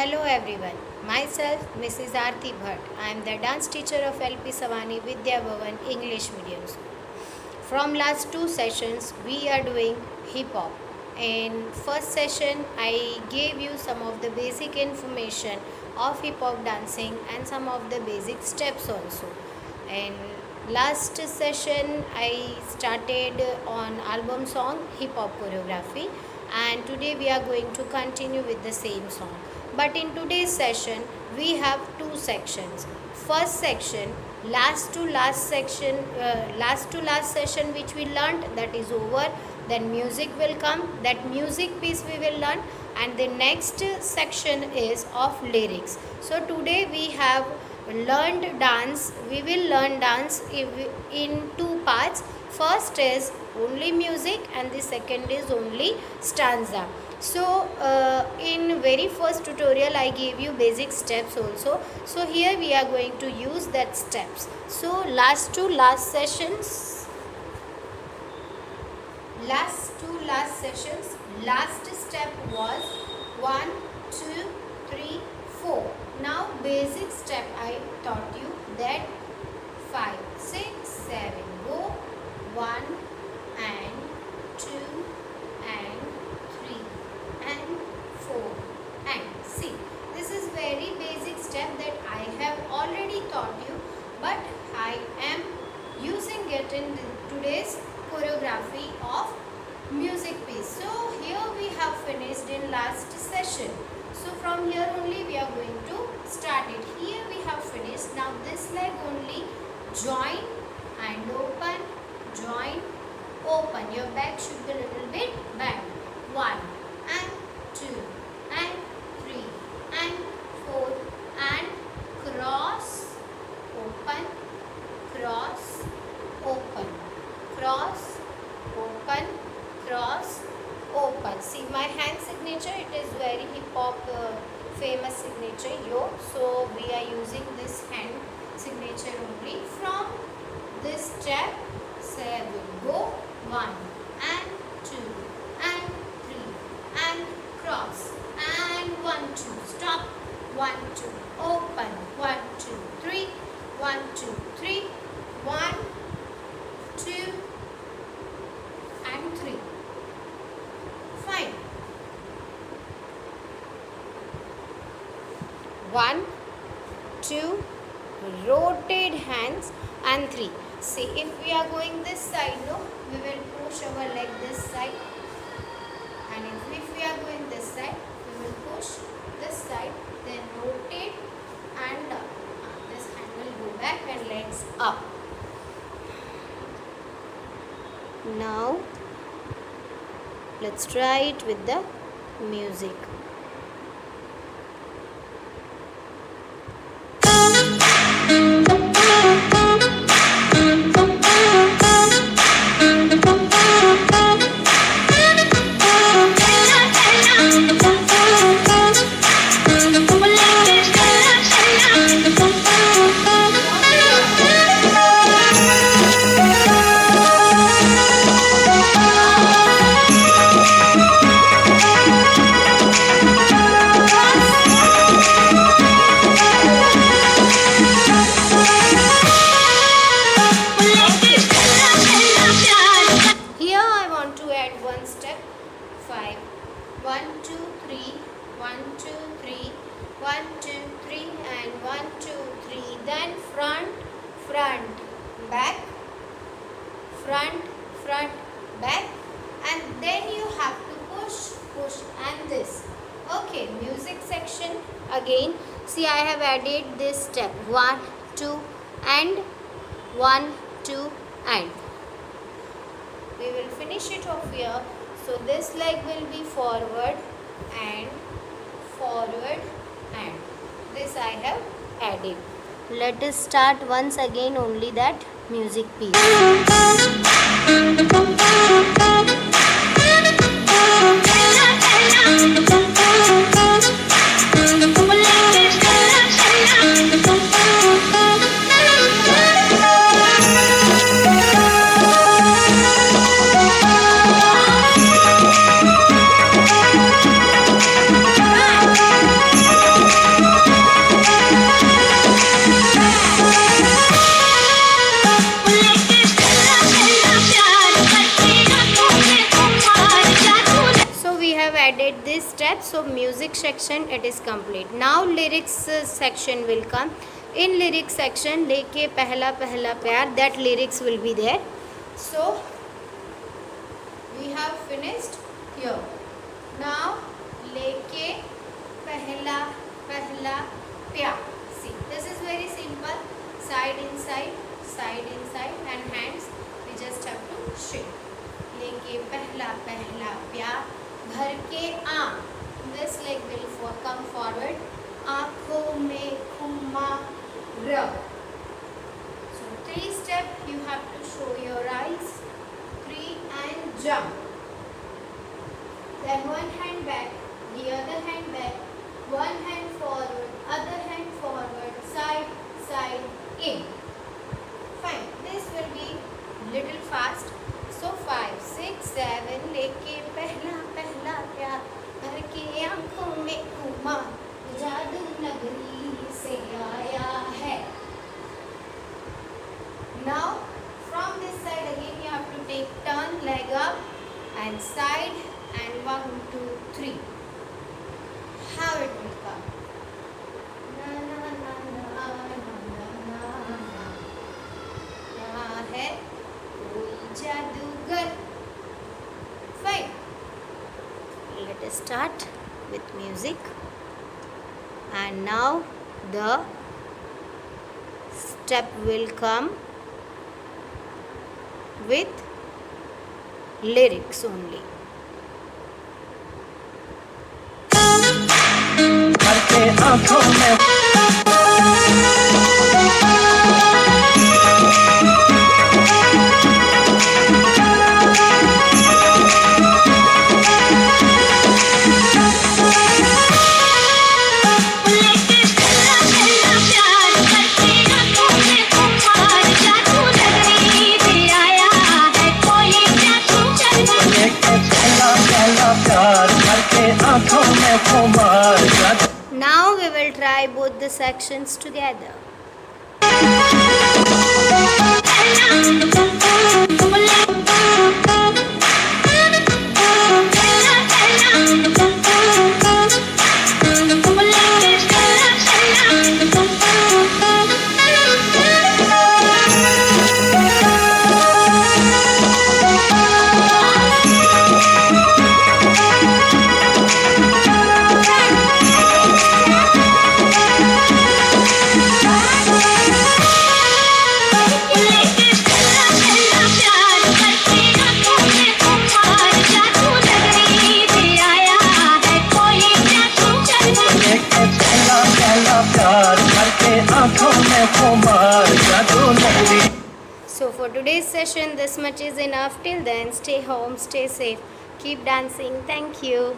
Hello everyone, myself Mrs. Aarti Bhatt. I am the dance teacher of LP Savani Vidya Bhavan English Medium School. From last two sessions we are doing hip hop. In first session I gave you some of the basic information of hip hop dancing and some of the basic steps also. And last session I started on album song hip hop choreography, and today we are going to continue with the same song. But in today's session we have two sections. First section, last to last session which we learned, that is over. Then music will come, that music piece we will learn, and the next section is of lyrics. So today we have learned dance. We will learn dance in two parts. First is only music and the second is only stanza. So in very first tutorial I gave you basic steps also. So here we are going to use that steps. So last two last sessions, last step was 1 2 3 4. Now basic step I taught you, that 5 6 7 go, 1 and 2 and 3 and 4 and see. This is very basic step that I have already taught you, but I am using it in today's choreography of music piece. So here we have finished in last session. So from here only we are going to start it. Here we have finished. Now this leg only, join and open, join, open. Your back should be a little bit bent. 1 and 2 and 3 and 4 and cross, open, cross, open, cross, open, cross, open. See my hand signature, it is very hip hop famous signature yo. So we are using this hand signature only. From this step 7 go, 1 and 2 and 3 and cross and 1 2 stop, 1 2 open, 1 2 3, 1 2 3, 1 2 and 3. Fine. 1 2, rotate hands, and 3. See, if we are going this side, no, we will push our leg this side, and if we are going this side, we will push this side, then rotate and up. This hand will go back and legs up. Now let's try it with the music. Then front, back, front, back, and then you have to push and this. Okay, music section again. See, I have added this step 1 2 and 1 2 and we will finish it off here. So this leg will be forward and this I have added. Let us start once again only that music piece. music section it is complete. Now lyrics section will come. In lyrics section, लेके पहला पहला प्यार, that lyrics will be there. So we have finished here. Now लेके पहला पहला प्यार. See, this is very simple. Side inside and hands we just have to shake. लेके पहला पहला प्यार, भर के आँख, this leg will come forward, आँखों में खुमार. So 3 steps you have to show your eyes, 3 and jump. Then one hand back, the other hand back, one hand forward, other hand forward, side in. Fine. This will be little fast. So 5, 6, 7 लेके पहला पहला प्यार, भर के आँखों में खुमार, जादू नगरी से आया है. Now from this side again you have to take turn, leg up and side, and 1, 2, 3. How it will come? Na na na na na na na. यहाँ है कोई जादूगर. Fine. Let us start with music. And now the step will come with lyrics only. करके आँखों में Now we will try both the sections together. So for today's session this much is enough. Till then, stay home, stay safe, keep dancing. Thank you.